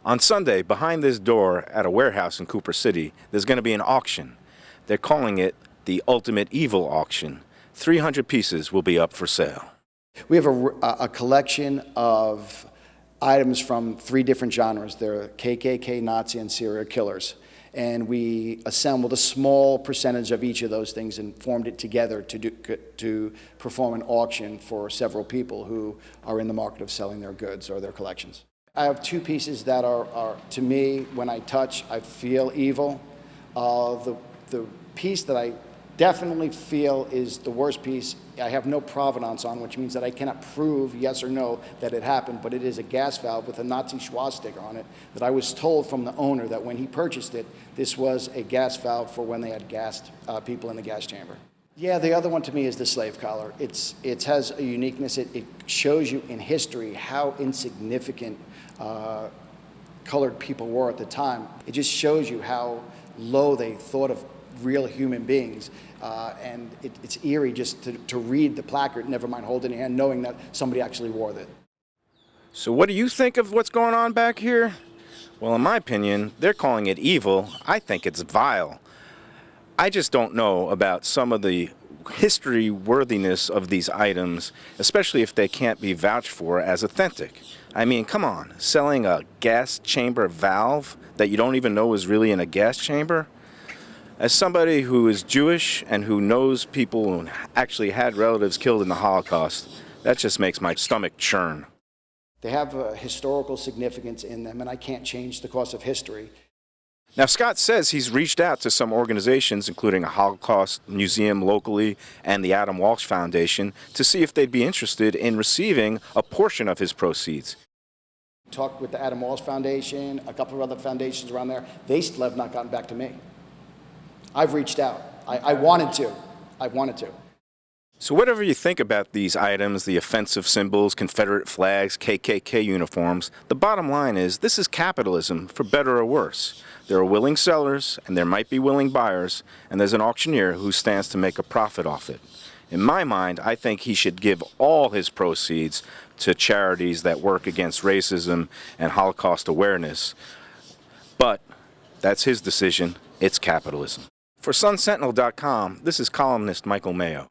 On Sunday, behind this door at a warehouse in Cooper City, there's going to be an auction. They're calling it the Ultimate Evil Auction. 300 pieces will be up for sale. We have a collection of items from 3 different genres. They're KKK, Nazi, and serial killers. And we assembled a small percentage of each of those things and formed it together to perform an auction for several people who are in the market of selling their goods or their collections. I have 2 pieces that are to me, when I touch, I feel evil. The piece that I definitely feel is the worst piece, I have no provenance on, which means that I cannot prove yes or no that it happened, but it is a gas valve with a Nazi swastika on it that I was told from the owner that when he purchased it, this was a gas valve for when they had gassed people in the gas chamber. Yeah, the other one to me is the slave collar. It has a uniqueness. It shows you in history how insignificant colored people were at the time. It just shows you how low they thought of real human beings. And it's eerie just to read the placard, never mind hold it in your hand, knowing that somebody actually wore it. So what do you think of what's going on back here? Well, in my opinion, they're calling it evil. I think it's vile. I just don't know about some of the history worthiness of these items, especially if they can't be vouched for as authentic. I mean, come on, selling a gas chamber valve that you don't even know is really in a gas chamber? As somebody who is Jewish and who knows people who actually had relatives killed in the Holocaust, that just makes my stomach churn. They have a historical significance in them, and I can't change the course of history. Now, Scott says he's reached out to some organizations, including a Holocaust museum locally and the Adam Walsh Foundation, to see if they'd be interested in receiving a portion of his proceeds. Talked with the Adam Walsh Foundation, a couple of other foundations around there. They still have not gotten back to me. I've reached out. I wanted to. So whatever you think about these items, the offensive symbols, Confederate flags, KKK uniforms, the bottom line is this is capitalism, for better or worse. There are willing sellers, and there might be willing buyers, and there's an auctioneer who stands to make a profit off it. In my mind, I think he should give all his proceeds to charities that work against racism and Holocaust awareness. But that's his decision. It's capitalism. For SunSentinel.com, this is columnist Mike Mayo.